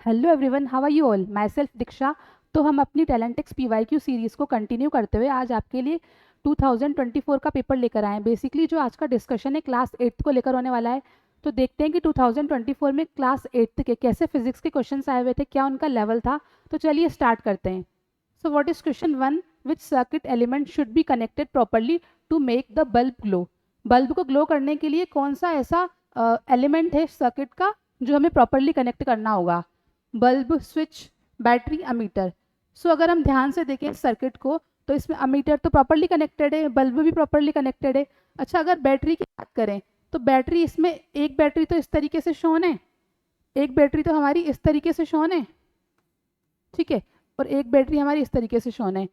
Hello everyone, how are you all? Myself Diksha. तो हम अपनी टैलेंटिक्स PYQ सीरीज़ को कंटिन्यू करते हुए आज आपके लिए 2024 का पेपर लेकर आए हैं। बेसिकली जो आज का डिस्कशन है क्लास 8th को लेकर होने वाला है। तो देखते हैं कि 2024 में क्लास 8th के कैसे फिजिक्स के क्वेश्चंस आए हुए थे, क्या उनका लेवल था। तो चलिए स्टार्ट करते हैं। So what is question 1? Which circuit element should be connected properly to make the bulb glow? Bulb को ग्लो करने के लिए कौन सा ऐसा एलिमेंट है सर्किट का जो हमें प्रॉपरली कनेक्ट करना होगा? Bulb, switch, battery, ammeter. So अगर हम ध्यान से देखें सर्किट को तो इसमें अमीटर तो प्रॉपरली कनेक्टेड है, बल्ब भी प्रॉपरली कनेक्टेड है। अच्छा, अगर बैटरी की बात करें तो बैटरी इसमें एक बैटरी तो इस तरीके से शोन है, एक बैटरी तो हमारी इस तरीके से शोन है, ठीक है, और एक बैटरी हमारी इस तरीके से शोन है।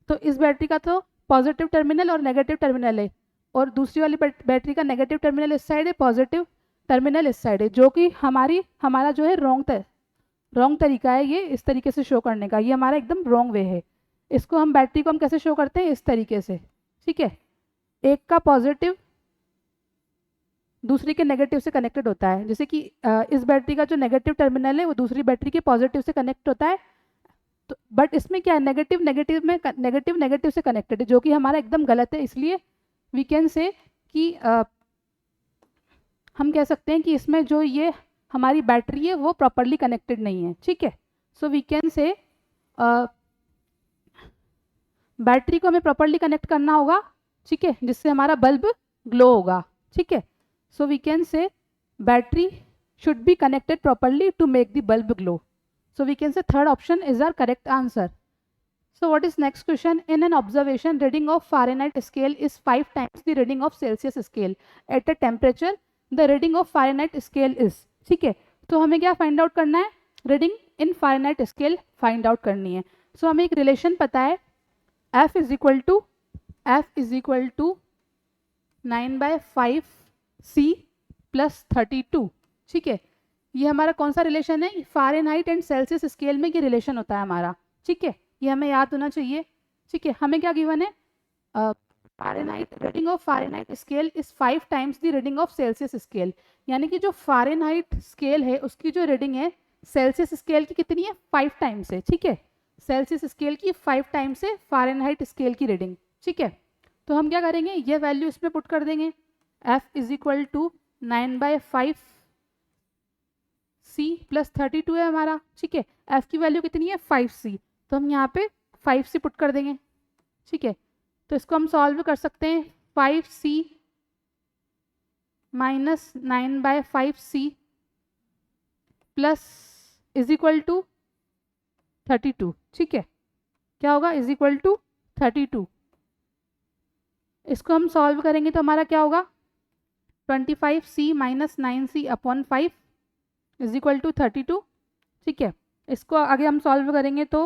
तो इस बैटरी का तो पॉजिटिव टर्मिनल और नेगेटिव टर्मिनल है, और दूसरी वाली बैटरी का नेगेटिव टर्मिनल इस साइड है, पॉजिटिव टर्मिनल इस साइड है, जो कि हमारा जो है रॉन्ग तरीका है। ये इस तरीके से शो करने का, ये हमारा एकदम रॉन्ग वे है। इसको हम बैटरी को हम कैसे शो करते हैं? इस तरीके से, ठीक है। एक का पॉजिटिव दूसरी के नेगेटिव से कनेक्टेड होता है, जैसे कि इस बैटरी का जो नेगेटिव टर्मिनल है वो दूसरी बैटरी के पॉजिटिव से कनेक्ट होता है। तो बट इसमें क्या है, नेगेटिव नेगेटिव से कनेक्टेड है, जो कि हमारा एकदम गलत है। इसलिए वी कैन से कि हम कह सकते हैं कि इसमें जो ये हमारी बैटरी है वो प्रॉपरली कनेक्टेड नहीं है, ठीक है। So we can say battery को हमें प्रॉपरली कनेक्ट करना होगा, ठीक है, जिससे हमारा बल्ब ग्लो होगा, ठीक है। So we can say battery should be connected properly to make the bulb glow. So we can say third option is our correct answer. So what is next question? In an observation, reading of Fahrenheit scale is 5 times the reading of Celsius scale. At a temperature, the reading of Fahrenheit scale is. ठीक है, तो हमें क्या find out करना है? Reading in Fahrenheit scale find out करनी है। So हमें एक रिलेशन पता है, F is equal to 9/5C plus 32, ठीक है। ये हमारा कौन सा रिलेशन है? फ़ारेनहाइट एंड सेल्सियस स्केल में ये रिलेशन होता है हमारा, ठीक है। ये हमें याद होना चाहिए, ठीक है। हमें क्या गिवन है? Fahrenheit, reading of Fahrenheit scale is 5 times the reading of Celsius scale. यानी कि जो फ़ारेनहाइट स्केल है उसकी जो रीडिंग है सेल्सियस स्केल की कितनी है? 5 टाइम्स है, ठीक है। सेल्सियस स्केल की 5 टाइम्स है फ़ारेनहाइट स्केल की रीडिंग, ठीक है। तो हम क्या करेंगे? ये वैल्यू इसमें पुट कर देंगे। F is equal to 9/5C plus 32 है हमारा, ठीक है। F की वैल्यू कितनी है? 5C, तो हम यहाँ पे 5C पुट कर देंगे, ठीक है। तो इसको हम सॉल्व कर सकते हैं। 5C minus 9/5C plus is equal to 32, ठीक है। क्या होगा? Is equal to 32। इसको हम सॉल्व करेंगे तो हमारा क्या होगा? 25C minus 9C upon 5 is equal to 32, ठीक है। इसको आगे हम सॉल्व करेंगे तो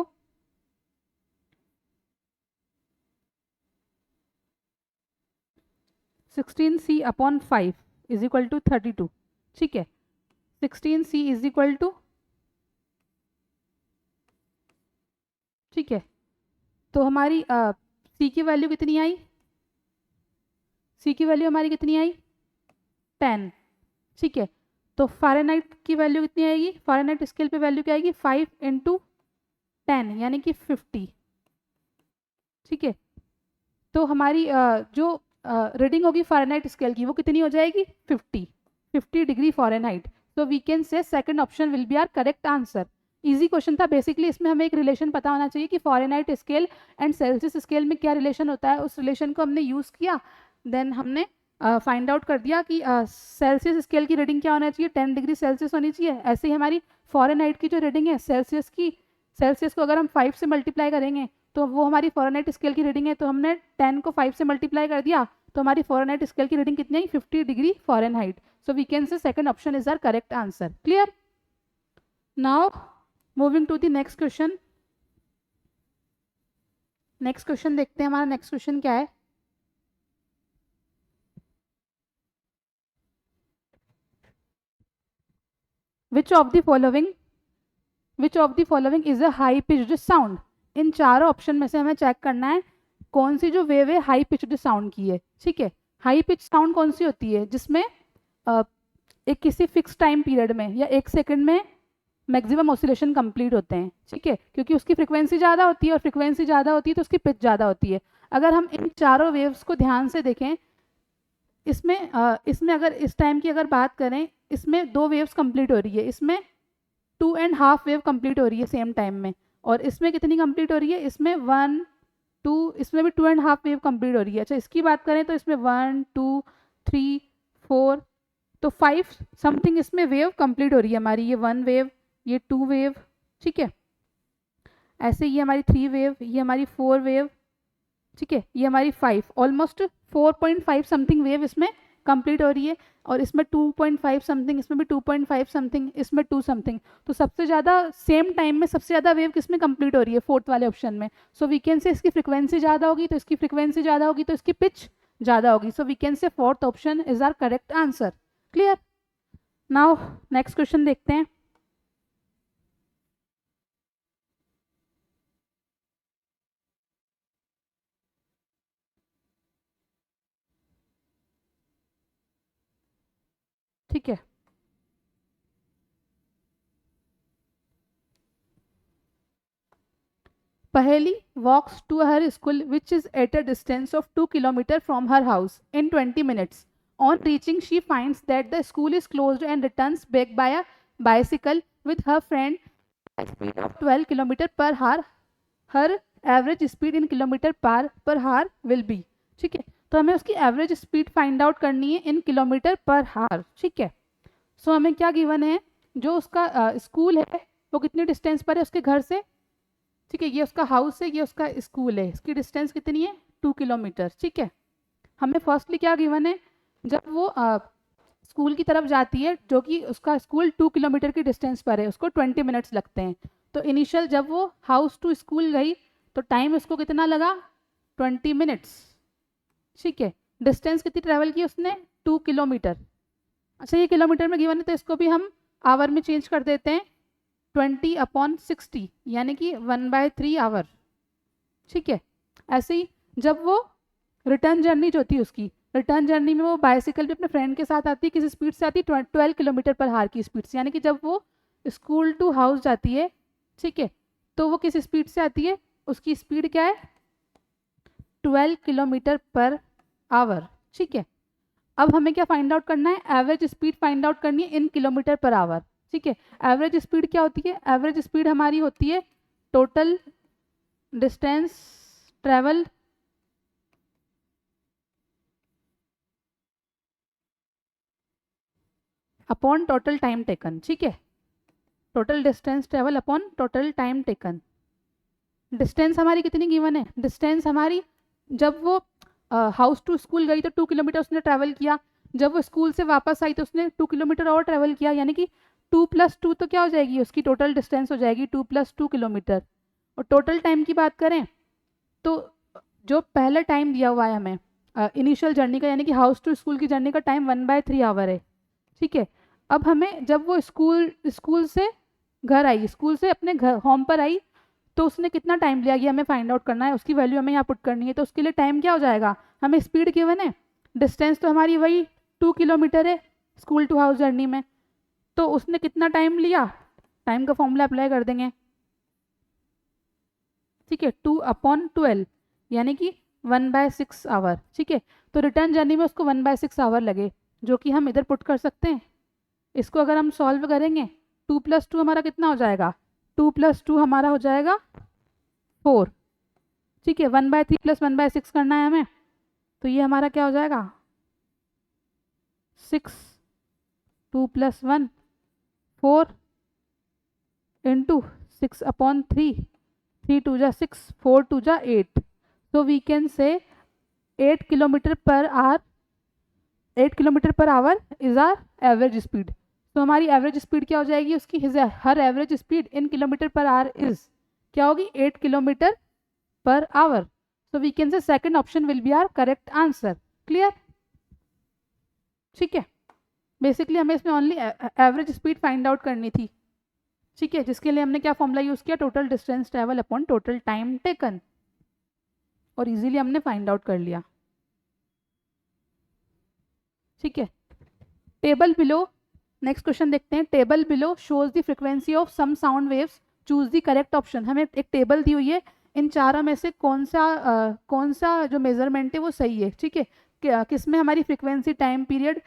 16C upon 5 is equal to 32, ठीक है। 16C इज इक्वल टू, ठीक है। तो हमारी C की वैल्यू कितनी आई? C की वैल्यू हमारी कितनी आई? 10, ठीक है। तो फ़ारेनहाइट की वैल्यू कितनी आएगी? फ़ारेनहाइट स्केल पे वैल्यू क्या आएगी? 5 × 10 यानी कि 50, ठीक है। तो हमारी जो रीडिंग होगी फ़ारेनहाइट स्केल की वो कितनी हो जाएगी? 50 डिग्री फ़ारेनहाइट। तो we can say second option will be our correct answer. Easy question था। बेसिकली इसमें हमें एक रिलेशन पता होना चाहिए कि Fahrenheit scale and Celsius scale में क्या रिलेशन होता है। उस रिलेशन को हमने यूज़ किया, देन हमने फाइंड आउट कर दिया कि सेल्सियस स्केल की रीडिंग क्या होना चाहिए? 10 डिग्री सेल्सियस होनी चाहिए। ऐसे ही हमारी फ़ारेनहाइट की जो रीडिंग है सेल्सियस को अगर हम 5 से मल्टीप्लाई करेंगे तो वो हमारी फ़ारेनहाइट स्केल की रीडिंग है। तो हमने 10 को 5 से मल्टीप्लाई कर दिया तो हमारी फ़ारेनहाइट स्केल की रीडिंग कितनी आई? 50 degree Fahrenheit. So we can say second option is our correct answer. Clear? Now moving to the next question. Next question देखते हैं, हमारा नेक्स्ट क्वेश्चन क्या है। Which of the following is a high pitched sound? इन चारों option में से हमें check करना है कौन सी जो वेव है हाई पिच्ड साउंड की है, ठीक है। हाई पिच साउंड कौन सी होती है? जिसमें एक किसी फिक्स टाइम पीरियड में या 1 सेकंड में मैक्सिमम ऑसिलेशन कंप्लीट होते हैं, ठीक है, क्योंकि उसकी फ्रिक्वेंसी ज़्यादा होती है और फ्रिक्वेंसी ज़्यादा होती है तो उसकी पिच ज़्यादा होती है। अगर हम इन चारों वेव्स को ध्यान से देखें, इसमें अगर इस टाइम की अगर बात करें, इसमें दो वेव्स कंप्लीट हो रही है, इसमें 2.5 वेव कंप्लीट हो रही है सेम टाइम में, और इसमें कितनी कंप्लीट हो रही है, इसमें 1 2, इसमें भी 2.5 वेव कंप्लीट हो रही है। अच्छा, इसकी बात करें तो इसमें 1 2 3 4, तो 5 समथिंग इसमें वेव कंप्लीट हो रही है हमारी, ये 1 वेव, ये 2 वेव, ठीक है, ऐसे ये हमारी 3 वेव, ये हमारी 4 वेव, ठीक है, ये हमारी 5, ऑलमोस्ट 4.5 समथिंग वेव इसमें कंप्लीट हो रही है, और इसमें 2.5 समथिंग, इसमें भी 2.5 समथिंग, इसमें 2 समथिंग। तो सबसे ज़्यादा सेम टाइम में सबसे ज़्यादा वेव किसमें कंप्लीट हो रही है, फोर्थ वाले ऑप्शन में। सो वी कैन से इसकी फ्रिक्वेंसी ज़्यादा होगी तो इसकी फ्रिक्वेंसी ज़्यादा होगी तो इसकी पिच ज़्यादा होगी। So we can say fourth option is our correct answer. Clear? Now next question देखते हैं। ठीक है, Paheli walks to her school, which is at a distance of 2 kilometers from her house, in 20 minutes. On reaching, she finds that the school is closed and returns back by a bicycle with her friend at a speed of 12 kilometers per hour. Her average speed in kilometer per hour will be. ठीक है, तो हमें उसकी average speed find out करनी है इन kilometre पर हार। ठीक है, सो हमें क्या गिवन है, जो उसका स्कूल है वो कितने डिस्टेंस पर है उसके घर से। ठीक है, ये उसका हाउस है, ये उसका स्कूल है, इसकी डिस्टेंस कितनी है, 2 किलोमीटर। ठीक है, हमें फर्स्टली क्या गिवन है, जब वो स्कूल की तरफ जाती है, जो कि उसका स्कूल 2 किलोमीटर की डिस्टेंस पर है, उसको 20 मिनट्स लगते हैं। तो इनिशियल जब वो हाउस टू स्कूल गई तो टाइम उसको कितना लगा, 20 मिनट्स। ठीक है, डिस्टेंस कितनी ट्रेवल की उसने, 2 किलोमीटर। अच्छा, ये किलोमीटर में गिवन है तो इसको भी हम आवर में चेंज कर देते हैं, 20/60, यानी कि 1/3 आवर। ठीक है, ऐसे ही जब वो रिटर्न जर्नी जो थी उसकी, रिटर्न जर्नी में वो बाइसिकल पे अपने फ्रेंड के साथ आती है, किस स्पीड से आती है, 12 किलोमीटर पर हार की स्पीड से, यानी कि जब वो स्कूल टू हाउस जाती है, ठीक है, तो वो किस स्पीड से आती है, उसकी स्पीड क्या है, 12 किलोमीटर पर आवर। ठीक है, अब हमें क्या फाइंड आउट करना है, एवरेज स्पीड फाइंड आउट करनी है इन किलोमीटर पर आवर। ठीक है, एवरेज स्पीड क्या होती है, एवरेज स्पीड हमारी होती है total distance travel upon total time taken. ठीक है, total distance travel upon total time taken. Distance हमारी कितनी गिवन है, डिस्टेंस हमारी जब वो हाउस टू स्कूल गई तो 2 किलोमीटर उसने ट्रैवल किया, जब वो स्कूल से वापस आई तो उसने 2 किलोमीटर और ट्रैवल किया, यानी कि 2 + 2 तो क्या हो जाएगी, उसकी टोटल डिस्टेंस हो जाएगी 2 + 2 किलोमीटर। और टोटल टाइम की बात करें तो जो पहला टाइम दिया हुआ है हमें इनिशियल जर्नी का, यानी कि हाउस टू स्कूल की जर्नी का टाइम 1/3 आवर है। ठीक है, अब हमें जब वो स्कूल स्कूल से घर आई, स्कूल से अपने घर होम पर आई, तो उसने कितना टाइम लिया ये हमें फाइंड आउट करना है, उसकी वैल्यू हमें यहाँ पुट करनी है। तो उसके लिए टाइम क्या हो जाएगा, हमें स्पीड गिवन है, डिस्टेंस तो हमारी वही 2 किलोमीटर है स्कूल टू हाउस जर्नी में, तो उसने कितना टाइम लिया, टाइम का फॉर्मूला अप्लाई कर देंगे। ठीक है, 2/12, यानी कि 1/6 आवर। ठीक है, तो रिटर्न जर्नी में उसको 1/6 आवर लगे, जो कि हम इधर पुट कर सकते हैं। इसको अगर हम सॉल्व करेंगे, 2 + 2 हमारा कितना हो जाएगा, 2 + 2 हमारा हो जाएगा 4। ठीक है, 1/3 + 1/6 करना है हमें, तो ये हमारा क्या हो जाएगा, 6, 2 + 1 4 into 6/3, 3 × 2 = 6, 4 × 2 = 8। So we can say 8 kilometre per hour, 8 kilometre per hour is our average speed. तो हमारी एवरेज स्पीड क्या हो जाएगी उसकी, her average speed in kilometre per hour is क्या होगी, 8 kilometre per hour. So we can say second option will be our correct answer. Clear? ठीक है, बेसिकली हमें इसमें only average speed find out करनी थी। ठीक है, जिसके लिए हमने क्या फॉर्मूला यूज किया, total distance travel upon total time taken, और इजीली हमने फाइंड आउट कर लिया। ठीक है, टेबल बिलो नेक्स्ट क्वेश्चन देखते हैं, table below shows the frequency of some sound waves, choose the correct option. हमें एक टेबल दी हुई है, इन चारों में से कौन सा जो मेजरमेंट है वो सही है, ठीक है, किस में हमारी फ्रीक्वेंसी, टाइम पीरियड,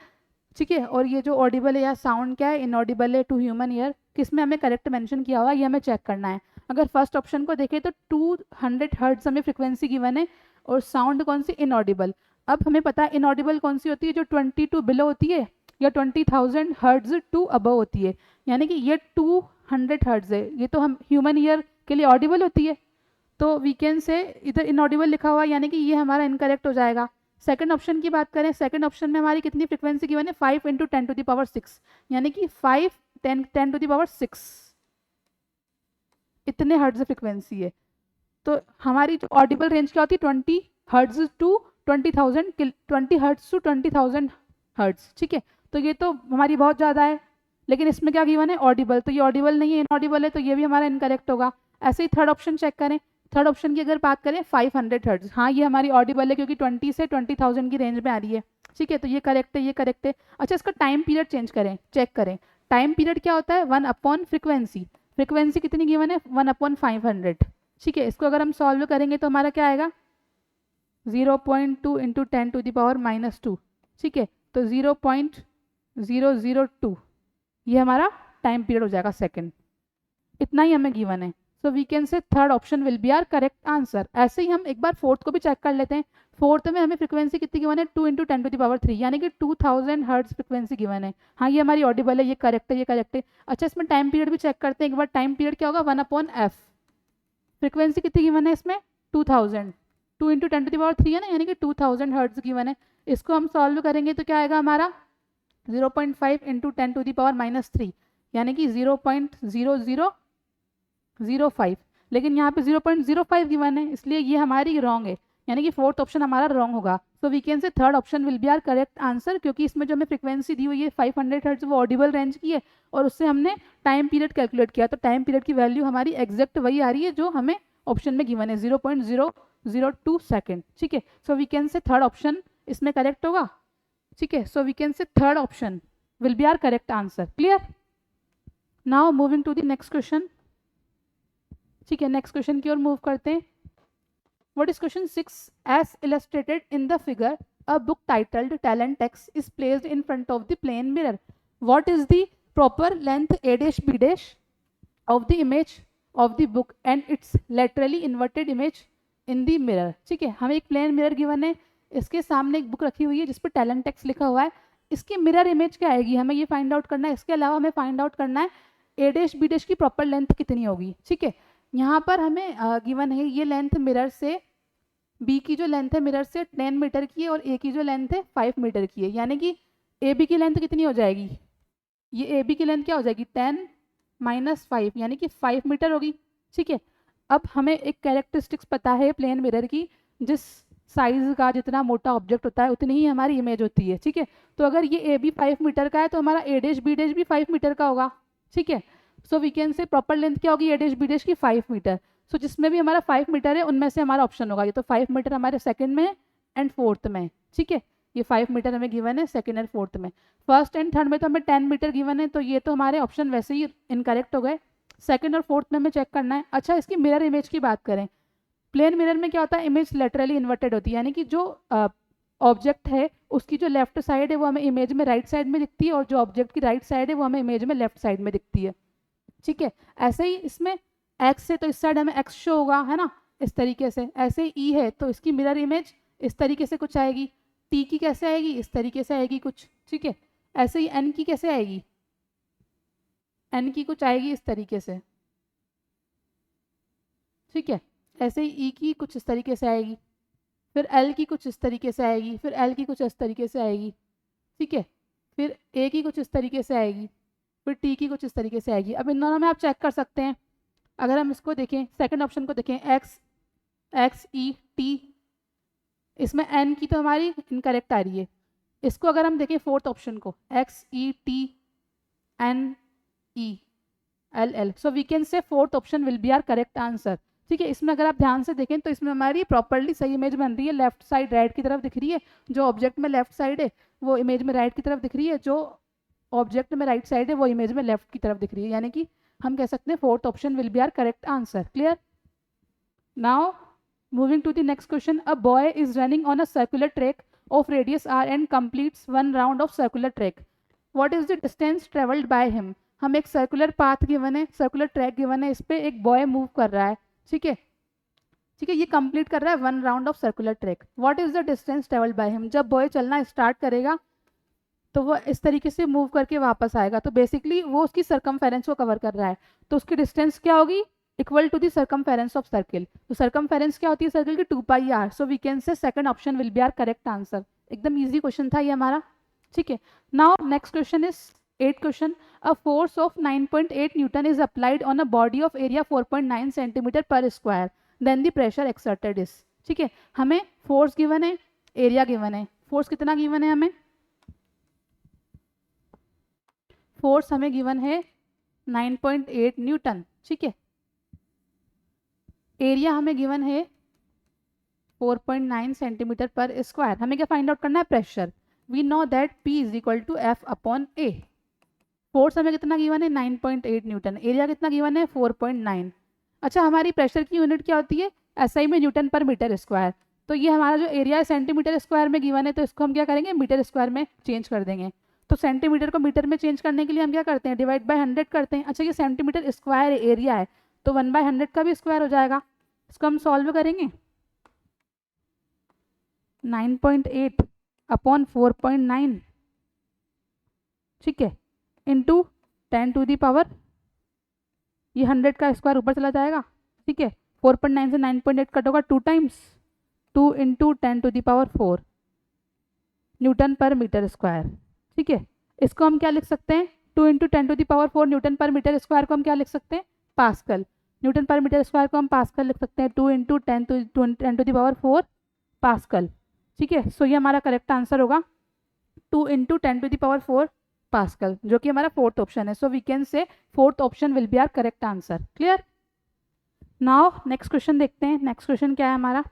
ठीक है, और ये जो ऑडिबल है या साउंड क्या है, इनऑडिबल है टू ह्यूमन ईयर, किस में हमें करेक्ट मेंशन किया हुआ है ये हमें चेक करना है। अगर फर्स्ट ऑप्शन को देखें तो 200 हर्ट्ज हमें फ्रीक्वेंसी गिवन है और साउंड कौन सी, इनऑडिबल। अब हमें पता है इनऑडिबल कौन सी होती है, जो 22 बिलो होती है या 20,000 हर्ट्ज टू अबव होती है, यानी कि ये 200 हर्ट्ज है, ये तो हम ह्यूमन ईयर के लिए ऑडिबल होती है, तो वी कैन से इधर इनऑडिबल लिखा हुआ है, यानी कि ये हमारा इनकरेक्ट हो जाएगा। सेकंड ऑप्शन की बात करें, सेकंड ऑप्शन में हमारी कितनी फ्रीक्वेंसी गिवन है, 5 × 10⁶, यानी कि 5 10⁶ इतने हर्ट्ज फ्रीक्वेंसी है। तो हमारी जो ऑडिबल रेंज क्या होती है, 20 hertz to 20,000, 20 hertz to 20,000 hertz, ठीक है। तो ये तो हमारी बहुत ज़्यादा है, लेकिन इसमें क्या गिवन है, ऑडिबल, तो ये ऑडिबल नहीं है, इनऑडिबल है, तो ये भी हमारा इनकरेक्ट होगा। ऐसे ही थर्ड ऑप्शन चेक करें, थर्ड ऑप्शन की अगर बात करें 500 हर्ट्ज, हाँ ये हमारी ऑडिबल है क्योंकि 20 से 20,000 की रेंज में आ रही है, ठीक है, तो ये करेक्ट है, ये करेक्ट है। अच्छा, इसका टाइम पीरियड चेक करें, टाइम पीरियड क्या होता है, 1 फ्रीक्वेंसी, फ्रीक्वेंसी कितनी गिवन है, 1/500, ठीक है। इसको अगर हम सॉल्व करेंगे तो हमारा क्या आएगा, 0.2 × 10⁻², ठीक है, तो 0.002 ये हमारा टाइम पीरियड हो जाएगा सेकंड, इतना ही हमें गिवन है। So we can say third option will be our correct answer. ऐसे ही हम एक बार फोर्थ को भी चेक कर लेते हैं। फोर्थ में हमें फ्रीक्वेंसी कितनी गिवन है, 2 × 10⁻3, यानी कि 2000 हर्ट्ज फ्रीक्वेंसी गिवन है, हाँ ये हमारी ऑडिबल है, ये करेक्ट है, ये करेक्ट है। अच्छा, इसमें टाइम पीरियड भी चेक करते हैं एक बार, टाइम पीरियड क्या होगा, 1/f, फ्रीक्वेंसी कितनी गिवन है इसमें, 2000, 2 × 10⁻3 है ना, यानी कि 2000 हर्ट्ज गिवन है। इसको हम सॉल्व करेंगे तो क्या आएगा हमारा, 0.5 × 10⁻³ यानी कि 0.0005, लेकिन यहाँ पे 0.05 गिवन है, इसलिए ये हमारी रॉन्ग है, यानी कि फोर्थ ऑप्शन हमारा रॉन्ग होगा। So we can say third option will be our correct answer, क्योंकि इसमें जो हमें फ्रीक्वेंसी दी हुई है 500 हर्ट्ज वो ऑडिबल रेंज की है, और उससे हमने टाइम पीरियड कैलकुलेट किया, तो टाइम पीरियड की वैल्यू हमारी एग्जैक्ट वही आ रही है जो हमें ऑप्शन में गिवन है, 0.002 सेकेंड, ठीक है। So we can say third option इसमें करेक्ट होगा, ठीक है। So we can say third option will be our correct answer, clear. Now moving to the next question, ठीक है, नेक्स्ट क्वेश्चन की ओर मूव करते हैं। What is question 6, as illustrated in the figure a book titled talent X is placed in front of the plane mirror, what is the proper length a'(b' of the image of the book and its laterally inverted image in the mirror, ठीक है। हमें एक plane mirror given है, इसके सामने एक book रखी हुई है जिस पर टैलेंट एक्स लिखा हुआ है, इसकी मिरर इमेज क्या आएगी हमें ये फाइंड आउट करना है। इसके अलावा हमें फाइंड आउट करना है a'(b' की प्रॉपर लेंथ कितनी होगी, ठीक है। यहाँ पर हमें गिवन है ये लेंथ मिरर से, बी की जो लेंथ है मिरर से 10 मीटर की है और ए की जो लेंथ है 5 मीटर की है, यानी कि ए बी की लेंथ कितनी हो जाएगी, ये ए बी की लेंथ क्या हो जाएगी, 10 - 5 यानी कि 5 मीटर होगी, ठीक है। अब हमें एक कैरेक्टरिस्टिक्स पता है प्लेन मिरर की, जिस साइज का जितना मोटा ऑब्जेक्ट होता है उतनी ही हमारी इमेज होती है, ठीक है। तो अगर ये ए बी 5 मीटर का है तो हमारा a'(b' भी 5 मीटर का होगा, ठीक है। So we can say proper length क्या होगी a'(b' की 5 मीटर। सो जिसमें भी हमारा 5 मीटर है उनमें से हमारा ऑप्शन होगा, ये तो 5 मीटर हमारे सेकंड में एंड फोर्थ में, ठीक है। ये 5 मीटर हमें गिवन है सेकंड एंड फोर्थ में, फर्स्ट एंड थर्ड में तो हमें 10 मीटर गिवन है, तो ये तो हमारे ऑप्शन वैसे ही इनकरेक्ट हो गए। सेकंड और फोर्थ में हमें चेक करना है। अच्छा, इसकी मिरर इमेज की बात करें, प्लेन मिरर में क्या होता है, इमेज लेटरली इन्वर्टेड होती है, यानी कि जो ऑब्जेक्ट है उसकी जो लेफ्ट साइड है वो हमें इमेज में राइट साइड में दिखती है, और जो ऑब्जेक्ट की राइट साइड है वो हमें इमेज में लेफ्ट साइड में दिखती है, ठीक है। ऐसे ही इसमें एक्स है तो इस साइड हमें एक्स शो होगा, है ना, इस तरीके से। ऐसे ही ई है तो इसकी मिरर इमेज इस तरीके से कुछ आएगी, टी की कैसे आएगी, इस तरीके से आएगी कुछ, ठीक है। ऐसे ही एन की कैसे आएगी, एन की कुछ आएगी इस तरीके से, ठीक है। ऐसे ही ई की कुछ इस तरीके से आएगी, फिर एल की कुछ इस तरीके से आएगी, फिर एल की कुछ इस तरीके से आएगी, ठीक है। फिर ए की कुछ इस तरीके से आएगी, फिर टी की कुछ इस तरीके से आएगी। अब इन दोनों में आप चेक कर सकते हैं, अगर हम इसको देखें सेकंड ऑप्शन को देखें, एक्स एक्स ई टी, इसमें एन की तो हमारी इनकरेक्ट आ रही है। इसको अगर हम देखें फोर्थ ऑप्शन को, X E T N E L L, so we can say fourth option will be our correct answer, ठीक है। इसमें अगर आप ध्यान से देखें तो इसमें हमारी प्रॉपर्ली सही इमेज बन रही है, लेफ्ट साइड राइट की तरफ दिख रही है, जो ऑब्जेक्ट में लेफ्ट साइड है वो इमेज में राइट की तरफ दिख रही है, जो ऑब्जेक्ट में राइट साइड है, वो इमेज में लेफ्ट की तरफ दिख रही है, यानी कि हम कह सकते हैं fourth option will be our correct answer. Clear? Now moving to the next question, a boy is running on a circular track of radius r and completes one round of circular track. What is the distance traveled by him? हम एक circular path given है, circular track given है, इस पे एक boy move कर रहा है, ठीक है, ठीक है, ये कंप्लीट कर रहा है one round of circular track. What is the distance travelled by him? जब बॉय चलना स्टार्ट करेगा तो वो इस तरीके से मूव करके वापस आएगा, तो बेसिकली वो उसकी सरकमफेरेंस को कवर कर रहा है, तो उसकी डिस्टेंस क्या होगी? Equal to the circumference of circle. तो सरकमफेरेंस क्या होती है सर्किल की? 2πr। So we can say second option will be our correct answer. एकदम इजी क्वेश्चन था ये हमारा, ठीक है। Now next question is 8 question. A force of 9.8 newton is applied on a body of area 4.9 centimetre per square, then the pressure exerted is. ठीक है, हमें force given है, एरिया गिवन है। फोर्स कितना गिवन है हमें? फोर्स हमें given है 9.8 न्यूटन, ठीक है। एरिया हमें गिवन है 4.9 सेंटीमीटर पर स्क्वायर। हमें क्या फाइंड आउट करना है? Pressure. We know that P is equal to F upon A। Force हमें कितना गिवन है? 9.8 न्यूटन। एरिया कितना गिवन है? 4.9। अच्छा, हमारी प्रेशर की यूनिट क्या होती है? SI में न्यूटन पर मीटर स्क्वायर। तो ये हमारा जो एरिया है सेंटीमीटर स्क्वायर में गिवन है, तो इसको हम क्या करेंगे? मीटर स्क्वायर में चेंज कर देंगे। तो सेंटीमीटर को मीटर में चेंज करने के लिए हम क्या करते हैं? डिवाइड बाय 100 करते हैं। अच्छा, ये सेंटीमीटर स्क्वायर एरिया है, तो 1/100 का भी स्क्वायर हो जाएगा। इसको हम सॉल्व करेंगे। 9.8 अपॉन 4.9, ठीक है, इंटू 10 टू दी पावर, ये 100 का स्क्वायर ऊपर चला जाएगा, ठीक है। 4.9 से 9.8 कट होगा 2 times, 2 into 10 to the power 4 newton per metre square, ठीक है। इसको हम क्या लिख सकते हैं? 2 into 10 to the power 4 newton per metre square को हम क्या लिख सकते हैं? Pascal. Newton per metre square को हम पास्कल लिख सकते हैं, 2 into 10 to the power 4 pascal, ठीक है। सो ये हमारा करेक्ट आंसर होगा 2 into 10 to the power 4 pascal, जो कि हमारा फोर्थ ऑप्शन है। So we can say fourth option will be our correct answer. Clear? Now next question देखते हैं। नेक्स्ट क्वेश्चन क्या है हमारा?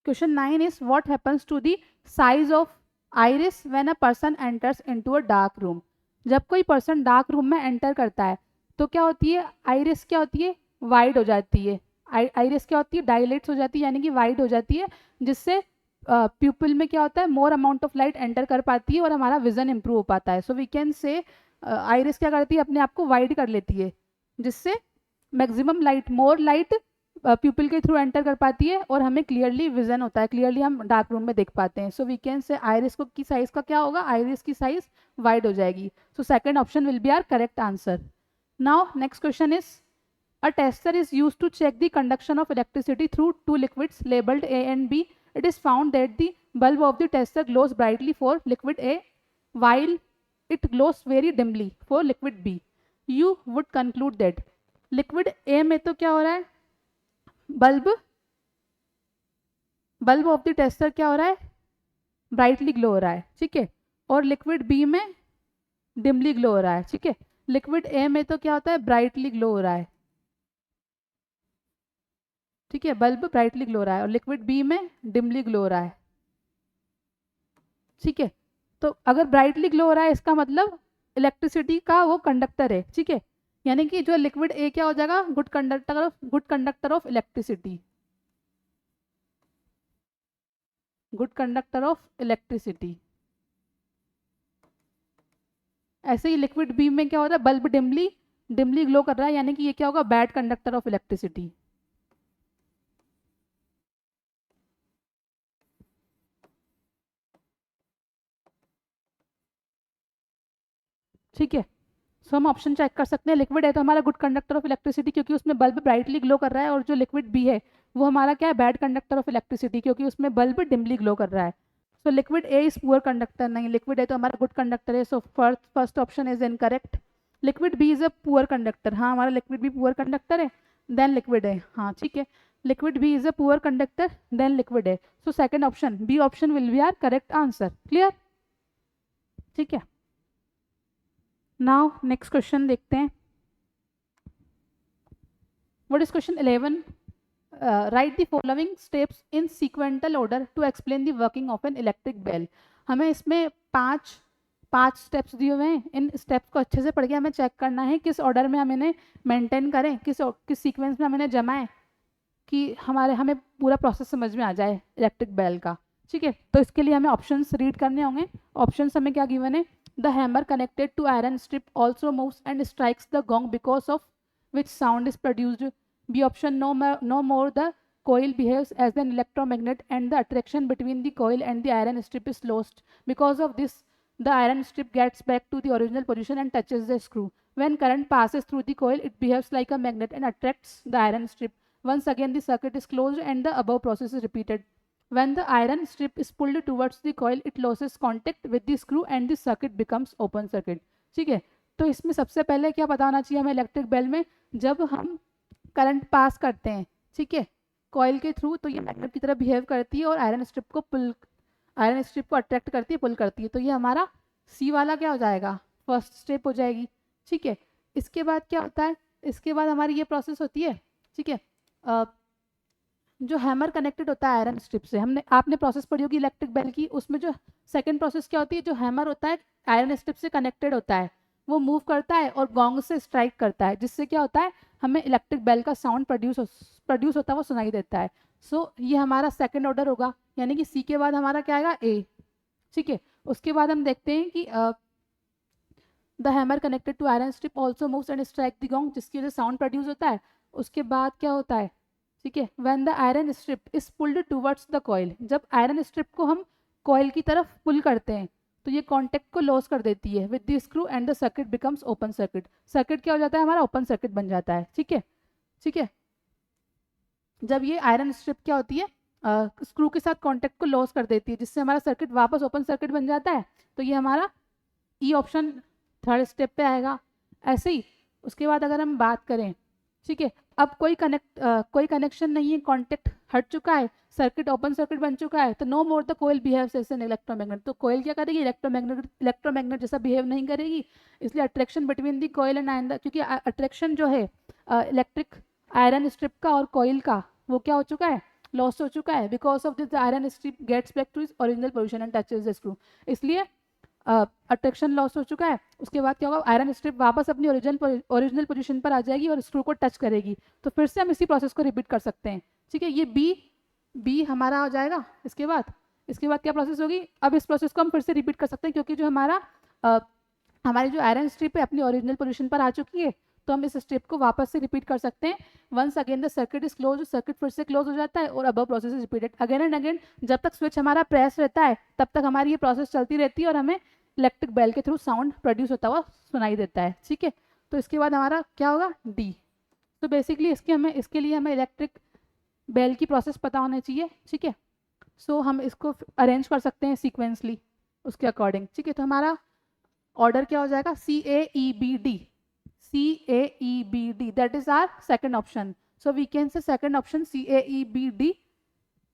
Question 9 is what happens to the size of iris when a person enters into a dark room? जब कोई person dark room में enter करता है तो क्या होती है? आइरिस क्या होती है? वाइड हो जाती है। आइरिस क्या होती है? डायलेट्स हो जाती है, यानी कि वाइड हो जाती है, जिससे प्यूपिल में क्या होता है? More amount of light enter कर पाती है और हमारा विजन इंप्रूव हो पाता है। So we can say iris क्या करती है? अपने आप को वाइड कर लेती है, जिससे मैक्सिमम लाइट, मोर लाइट प्यूपिल के थ्रू एंटर कर पाती है और हमें क्लियरली विजन होता है, क्लियरली हम डार्क रूम में देख पाते हैं। So we can say iris को की साइज का क्या होगा? आइरिस की साइज वाइड हो जाएगी। So second option will be our correct answer. Now next question is a tester is used to check the conduction of electricity through two liquids labeled A and B. It is found that the bulb of the tester glows brightly for liquid A while it glows very dimly for liquid B. You would conclude that liquid A में तो क्या हो रहा है? Bulb of the tester क्या हो रहा है? ब्राइटली ग्लो हो रहा है, ठीक है। और लिक्विड बी में डिमली ग्लो हो रहा है, ठीक है। लिक्विड ए में तो क्या होता है? ब्राइटली ग्लो हो रहा है, ठीक है। बल्ब ब्राइटली ग्लो हो रहा है और लिक्विड बी में डिमली ग्लो हो रहा है, ठीक है। तो अगर ब्राइटली ग्लो हो रहा है इसका मतलब इलेक्ट्रिसिटी का वो कंडक्टर है, ठीक है। यानी कि जो लिक्विड ए क्या हो जाएगा? Good conductor of electricity, good conductor of electricity. ऐसे ही लिक्विड बी में क्या हो रहा है? बल्ब डिमली ग्लो कर रहा है, यानी कि ये क्या होगा? बैड कंडक्टर ऑफ इलेक्ट्रिसिटी, ठीक है। सो हम ऑप्शन चेक कर सकते हैं। लिक्विड है तो हमारा गुड कंडक्टर ऑफ इलेक्ट्रिसिटी, क्योंकि उसमें बल्ब ब्राइटली ग्लो कर रहा है, और जो लिक्विड बी है वो हमारा क्या है? बैड कंडक्टर ऑफ इलेक्ट्रिसिटी, क्योंकि उसमें बल्ब डिमली ग्लो कर रहा है। So liquid A is poor conductor, नहीं लिक्विड ए तो हमारा गुड कंडक्टर है, so first option is incorrect. Liquid B is a poor conductor, हाँ हमारा लिक्विड बी पुअर कंडक्टर है, देन लिक्विड है, हाँ ठीक है, liquid B is a poor conductor then liquid है, so second option B option will be our correct answer. Clear, ठीक है। नाउ नेक्स्ट क्वेश्चन देखते हैं। What is question 11? Write the following steps in sequential order to explain the working of an electric bell. हमें इसमें पांच steps दिए हुए हैं, इन स्टेप्स को अच्छे से पढ़ के हमें चेक करना है किस ऑर्डर में हम इन्हें मेंटेन करें, किस सीक्वेंस में हम इन्हें जमाएं कि हमें पूरा प्रोसेस समझ में आ जाए इलेक्ट्रिक बेल का। ठीक है, तो इसके लिए हमें ऑप्शंस रीड करने होंगे। ऑप्शंस हमें क्या गिवन है? The hammer connected to iron strip also moves and strikes the gong because of which sound is produced. B option no more the coil behaves as an electromagnet and the attraction between the coil and the iron strip is lost. Because of this, the iron strip gets back to the original position and touches the screw. When current passes through the coil, it behaves like a magnet and attracts the iron strip. Once again, the circuit is closed and the above process is repeated. When the iron strip is pulled towards the coil, it loses contact with the screw and the circuit becomes open circuit. ठीक है, तो इसमें सबसे पहले क्या पता होना चाहिए हमें इलेक्ट्रिक बेल में, जब हम करंट पास करते हैं ठीक है कॉइल के थ्रू, तो ये मैग्नेट की तरह बिहेव करती है और आयरन स्ट्रिप को अट्रैक्ट करती है, पुल करती है। तो ये हमारा सी वाला क्या हो जाएगा? फर्स्ट स्टेप हो जाएगी। ठीक है, इसके बाद क्या होता है? इसके बाद हमारी ये प्रोसेस होती है। ठीक है, जो हैमर कनेक्टेड होता है आयरन स्ट्रिप से, आपने प्रोसेस पढ़ी होगी इलेक्ट्रिक बेल की, उसमें जो सेकंड प्रोसेस क्या होती है? जो हैमर होता है आयरन स्ट्रिप से कनेक्टेड होता है, वो मूव करता है और गोंग से स्ट्राइक करता है, जिससे क्या होता है? हमें इलेक्ट्रिक बेल का साउंड प्रोड्यूस होता है, वो सुनाई देता है। सो ये हमारा सेकंड ऑर्डर होगा, यानी कि सी के बाद हमारा क्या आएगा? ए। ठीक है, उसके बाद हम देखते हैं कि the hammer connected to iron strip also moves and strike the gong, जिसकी वजह से साउंड प्रोड्यूस होता है। उसके बाद क्या होता है? ठीक है, when the iron strip is pulled towards the coil, जब आयरन स्ट्रिप को हम कॉइल की तरफ पुल करते हैं तो ये कॉन्टेक्ट को लॉस कर देती है with the screw and the circuit becomes open circuit. Circuit क्या हो जाता है? हमारा ओपन सर्किट बन जाता है। ठीक है, ठीक है, जब ये आयरन स्ट्रिप क्या होती है? स्क्रू के साथ कॉन्टेक्ट को लॉस कर देती है, जिससे हमारा सर्किट वापस ओपन सर्किट बन जाता है। तो ये हमारा ई ऑप्शन थर्ड स्टेप पे आएगा। ऐसे ही उसके बाद अगर हम बात करें, ठीक है, अब कोई कनेक्शन नहीं है, कॉन्टेक्ट हट चुका है, सर्किट ओपन सर्किट बन चुका है, तो no more the coil behaves as an electromagnet. तो कोयल क्या करेगी? इलेक्ट्रोमैग्नेट जैसा बिहेव नहीं करेगी, इसलिए attraction between the coil and iron, क्योंकि अट्रैक्शन जो है इलेक्ट्रिक आयरन स्ट्रिप का और कोयल का, वो क्या हो चुका है? लॉस हो चुका है। Because of this iron strip gets back to its original position and touches the screw, इसलिए अट्रैक्शन लॉस हो चुका है। उसके बाद क्या होगा? आयरन स्ट्रिप वापस अपनी ओरिजिनल पोजीशन पर आ जाएगी और स्क्रू को टच करेगी। तो फिर से हम इसी प्रोसेस को रिपीट कर सकते हैं। ठीक है, ये बी हमारा हो जाएगा। इसके बाद क्या प्रोसेस होगी? अब इस प्रोसेस को हम फिर से रिपीट कर सकते हैं, क्योंकि जो हमारी जो आयरन स्ट्रिप है अपनी ओरिजिनल पोजीशन पर आ चुकी है, तो हम इस स्टेप को वापस से रिपीट कर सकते हैं। Once again the circuit is close, circuit फिर से क्लोज हो जाता है और above process is repeated again and again. जब तक स्विच हमारा प्रेस रहता है तब तक हमारी ये प्रोसेस चलती रहती है और हमें इलेक्ट्रिक बेल के थ्रू साउंड प्रोड्यूस होता हुआ सुनाई देता है। ठीक है, तो इसके बाद हमारा क्या होगा? डी। तो बेसिकली इसके लिए हमें इलेक्ट्रिक बेल की प्रोसेस पता होनी चाहिए। ठीक है, सो हम इसको अरेंज कर सकते हैं सीक्वेंसली उसके अकॉर्डिंग। ठीक है, तो हमारा ऑर्डर क्या हो जाएगा? CAEBD, CAEBD, that is our second option. So we can say second option CAEBD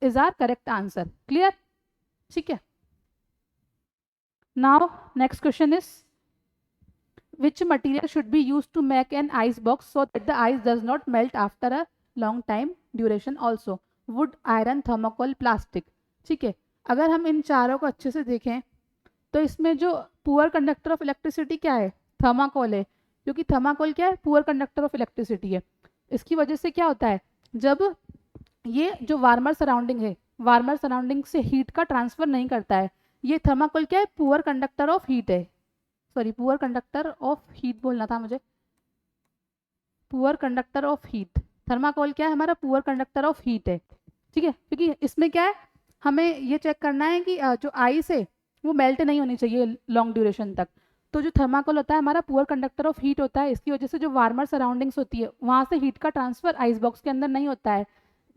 is our correct answer. Clear? ठीक है, now next question is which material should be used to make an ice box so that the ice does not melt after a long time duration also? wood, iron, thermocol, plastic। ठीक है, अगर हम इन चारों को अच्छे से देखें तो इसमें जो पुअर कंडक्टर ऑफ इलेक्ट्रिसिटी क्या है? थर्माकोल है, क्योंकि थर्माकोल क्या है? पुअर कंडक्टर ऑफ इलेक्ट्रिसिटी है। इसकी वजह से क्या होता है? जब ये जो वार्मर सराउंडिंग है, वार्मर सराउंडिंग से हीट का ट्रांसफर नहीं करता है। ये थर्माकोल क्या है? पुअर कंडक्टर ऑफ हीट है, sorry poor conductor of heat बोलना था मुझे, poor conductor of heat. Thermocol क्या है? हमारा पुअर कंडक्टर ऑफ हीट है। ठीक है, क्योंकि इसमें क्या है, हमें ये चेक करना है कि जो आइस है वो मेल्ट नहीं होनी चाहिए लॉन्ग ड्यूरेशन तक। तो जो थर्माकोल होता है हमारा पुअर कंडक्टर ऑफ हीट होता है, इसकी वजह से जो वार्मर सराउंडिंग्स होती है वहाँ से हीट का ट्रांसफर आइस बॉक्स के अंदर नहीं होता है,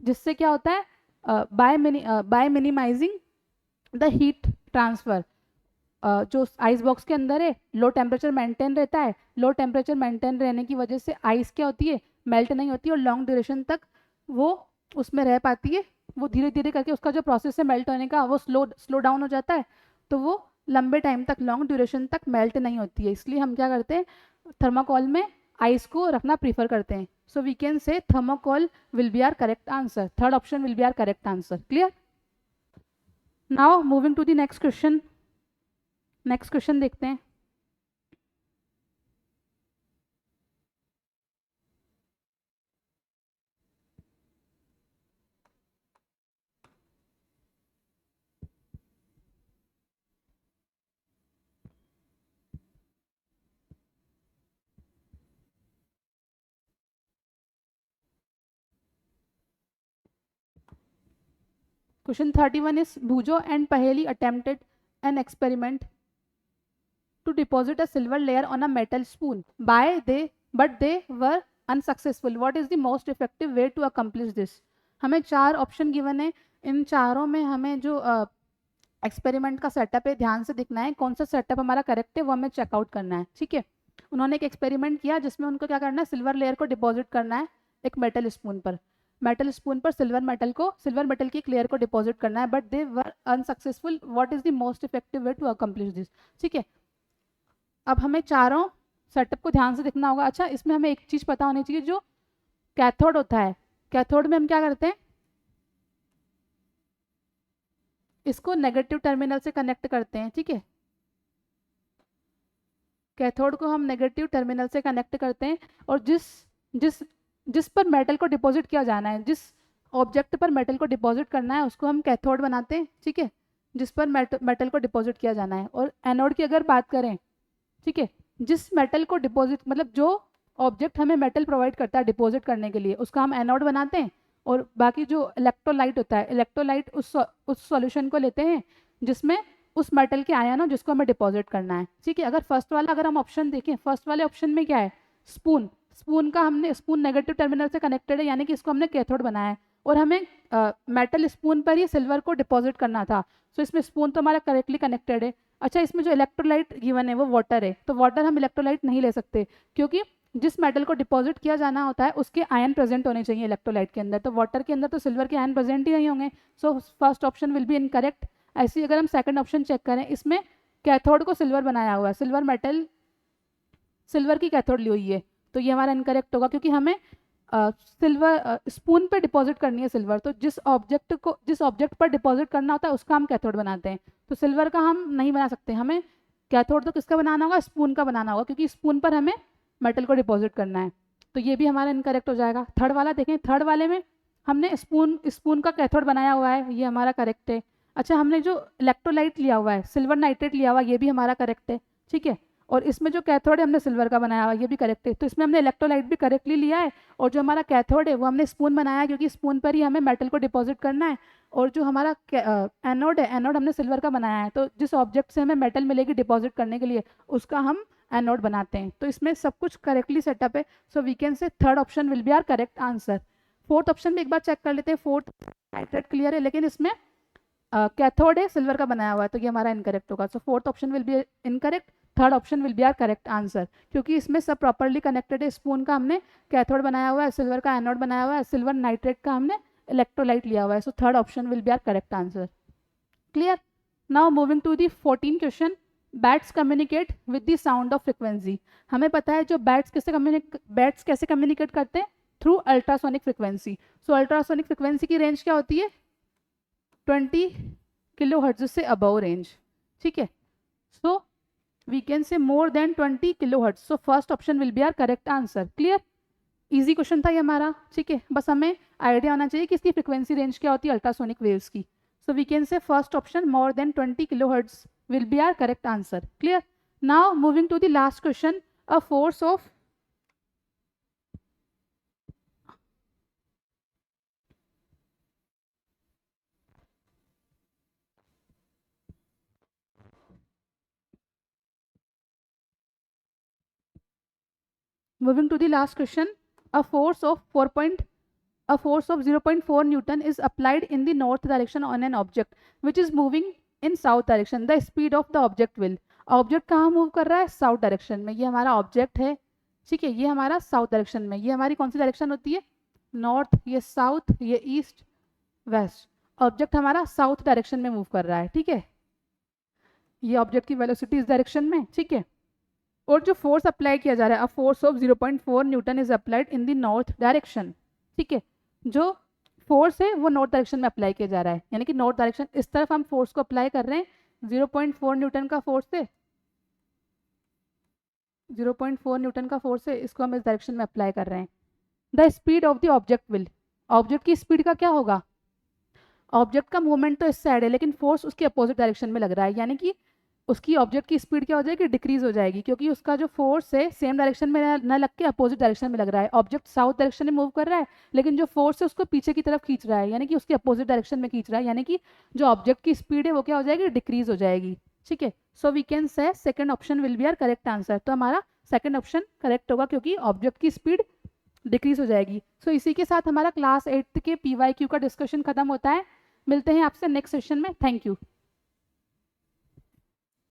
जिससे क्या होता है? By minimising the heat transfer, जो आइस बॉक्स के अंदर है लो टेम्परेचर मेंटेन रहता है, लो टेम्परेचर मेंटेन रहने की वजह से आइस क्या होती है, मेल्ट नहीं होती और लॉन्ग ड्यूरेशन तक वो उसमें रह पाती है। वो धीरे धीरे करके उसका जो प्रोसेस है मेल्ट होने का वो स्लो स्लो डाउन हो जाता है, तो वो लंबे टाइम तक लॉन्ग ड्यूरेशन तक मेल्ट नहीं होती है। इसलिए हम क्या करते हैं, थर्माकोल में आइस को रखना प्रीफर करते हैं। So we can say thermocol will be our correct answer, third option will be our correct answer. Clear? Now moving to the next question. Next question देखते हैं। Question 31 is Bhujo and Paheli attempted an experiment to deposit a silver layer on a metal spoon. But they were unsuccessful. What is the most effective way to accomplish this? हमें चार option given है, इन चारों में हमें जो experiment का setup है ध्यान से देखना है, कौन सा सेटअप हमारा करेक्ट है वो हमें चेकआउट करना है। ठीक है, उन्होंने एक एक्सपेरिमेंट किया जिसमें उनको क्या करना है, सिल्वर लेयर को डिपॉजिट करना है एक मेटल स्पून पर। मेटल स्पून पर सिल्वर मेटल की एक लेयर को डिपॉजिट करना है, but they were unsuccessful. What is the most effective way to accomplish this? ठीक है, अब हमें चारों सेटअप को ध्यान से देखना होगा। अच्छा, इसमें हमें एक चीज पता होनी चाहिए, जो कैथोड होता है, कैथोड में हम क्या करते हैं, इसको नेगेटिव टर्मिनल से कनेक्ट करते हैं। ठीक है, कैथोड को हम नेगेटिव टर्मिनल से कनेक्ट करते हैं, और जिस जिस जिस पर मेटल को डिपॉजिट किया जाना है, जिस ऑब्जेक्ट पर मेटल को डिपॉजिट करना है उसको हम कैथोड बनाते हैं। ठीक है, जिस पर मेटल को डिपॉजिट किया जाना है। और एनोड की अगर बात करें, ठीक है, जिस मेटल को डिपॉजिट मतलब जो ऑब्जेक्ट हमें मेटल प्रोवाइड करता है डिपॉजिट करने के लिए, उसका हम एनोड बनाते हैं। और बाकी जो इलेक्ट्रोलाइट होता है, इलेक्ट्रोलाइट उस सॉल्यूशन को लेते हैं जिसमें उस मेटल के आयन हो जिसको हमें डिपॉजिट करना है। ठीक है, अगर हम ऑप्शन देखें, फर्स्ट वाले ऑप्शन में क्या है, स्पून, स्पून नेगेटिव टर्मिनल से कनेक्टेड है, यानी कि इसको हमने कैथोड बनाया है और हमें मेटल स्पून पर ही सिल्वर को डिपॉजिट करना था। सो इसमें स्पून तो हमारा करेक्टली कनेक्टेड है। अच्छा, इसमें जो इलेक्ट्रोलाइट गिवन है वो वाटर है, तो वाटर हम इलेक्ट्रोलाइट नहीं ले सकते, क्योंकि जिस मेटल को डिपॉजिट किया जाना होता है उसके आयन प्रेजेंट होने चाहिए इलेक्ट्रोलाइट के अंदर, तो वाटर के अंदर तो सिल्वर के आयन प्रेजेंट ही नहीं होंगे। सो first option will be incorrect. ऐसे ही अगर हम सेकंड ऑप्शन चेक करें, इसमें कैथोड को सिल्वर बनाया हुआ है, सिल्वर की कैथोड ली हुई है, तो ये हमारा इनकरेक्ट होगा, क्योंकि हमें सिल्वर स्पून पे डिपॉजिट करनी है सिल्वर, तो जिस ऑब्जेक्ट पर डिपॉजिट करना होता है उसका हम कैथोड बनाते हैं, तो सिल्वर का हम नहीं बना सकते। हमें कैथोड तो किसका बनाना होगा, स्पून का बनाना होगा, क्योंकि स्पून पर हमें मेटल को डिपॉजिट करना है। तो ये भी हमारा इनकरेक्ट हो जाएगा। थर्ड वाला देखें, थर्ड वाले में हमने स्पून का कैथोड बनाया हुआ है, ये हमारा करेक्ट है। अच्छा, हमने जो इलेक्ट्रोलाइट लिया हुआ है, सिल्वर नाइट्रेट लिया हुआ है, ये भी हमारा करेक्ट है। ठीक है, और इसमें जो कैथोड है हमने सिल्वर का बनाया हुआ है, ये भी करेक्ट है। तो इसमें हमने इलेक्ट्रोलाइट भी करेक्टली लिया है, और जो हमारा कैथोड है वो हमने स्पून बनाया है, क्योंकि स्पून पर ही हमें मेटल को डिपॉजिट करना है। और जो हमारा एनोड है, एनोड हमने सिल्वर का बनाया है, तो जिस ऑब्जेक्ट से हमें मेटल मिलेगी डिपॉजिट करने के लिए उसका हम एनोड बनाते हैं। तो इसमें सब कुछ करेक्टली सेटअप है। So we can say third option will be our correct answer. Fourth option में एक बार चेक कर लेते हैं। फोर्थ नाइट्रेट क्लियर है, लेकिन इसमें कैथोड है सिल्वर का बनाया हुआ है, तो ये हमारा इनकरेक्ट होगा। So fourth option will be incorrect, third option will be our correct answer, क्योंकि इसमें सब प्रॉपरली कनेक्टेड है। स्पून का हमने कैथोड बनाया हुआ है, सिल्वर का एनोड बनाया हुआ है, सिल्वर नाइट्रेट का हमने इलेक्ट्रोलाइट लिया हुआ है। So third option will be our correct answer. Clear? Now moving to the 14 question. Bats communicate with the sound of frequency. हमें पता है जो बैट्स कैसे कम्युनिकेट करते हैं, through ultrasonic frequency. So ultrasonic frequency की रेंज क्या होती है, 20 किलो हर्ट्ज से अबव रेंज। ठीक है, so we can say more than 20 kilohertz. So first option will be our correct answer. Clear? Easy question था ये हमारा। ठीक है, बस हमें आइडिया होना चाहिए कि इसकी फ्रिक्वेंसी रेंज क्या होती है अल्ट्रासोनिक वेव्स की। So we can say first option more than 20 kilohertz will be our correct answer. Clear? Now moving to the last question. A force of moving to the last question. A force of 0.4 Newton is applied in the north direction on an object which is moving in south direction the speed of the object will, object कहाँ move कर रहा है, south direction में, ये हमारा object है, ठीक है, ये हमारा साउथ डायरेक्शन में, ये हमारी कौन सी डायरेक्शन होती है, नॉर्थ, ये साउथ, ये ईस्ट वेस्ट, ऑब्जेक्ट हमारा साउथ डायरेक्शन में मूव कर रहा है, ठीक है, ये ऑब्जेक्ट की वेलोसिटी इस डायरेक्शन में, ठीक है, और जो फोर्स अप्लाई किया जा रहा है, अ force of 0.4 Newton is applied in the north direction, ठीक है, जो फोर्स है वो नॉर्थ डायरेक्शन में अप्लाई किया जा रहा है, यानी कि नॉर्थ डायरेक्शन इस तरफ हम फोर्स को अप्लाई कर रहे हैं, 0.4 न्यूटन का फोर्स है, 0.4 न्यूटन का फोर्स है, इसको हम इस डायरेक्शन में अप्लाई कर रहे हैं। The speed of the object will, object की स्पीड का क्या होगा, ऑब्जेक्ट का मूवमेंट तो इस साइड है लेकिन फोर्स उसके अपोजिट डायरेक्शन में लग रहा है, यानी कि उसकी ऑब्जेक्ट की स्पीड क्या हो जाएगी, डिक्रीज हो जाएगी, क्योंकि उसका जो फोर्स है सेम डायरेक्शन में न लग के अपोजिट डायरेक्शन में लग रहा है, ऑब्जेक्ट साउथ डायरेक्शन में मूव कर रहा है लेकिन जो फोर्स है उसको पीछे की तरफ खींच रहा है, यानी कि उसके अपोजिट डायरेक्शन में खींच रहा है, यानी कि जो ऑब्जेक्ट की स्पीड है वो क्या हो जाएगी, डिक्रीज हो जाएगी, ठीक है। So we can say second option will be our correct answer, तो हमारा सेकंड ऑप्शन करेक्ट होगा क्योंकि ऑब्जेक्ट की स्पीड डिक्रीज हो जाएगी। सो इसी के साथ हमारा क्लास 8 के PYQ का डिस्कशन खत्म होता है, मिलते हैं आपसे नेक्स्ट सेशन में, थैंक यू।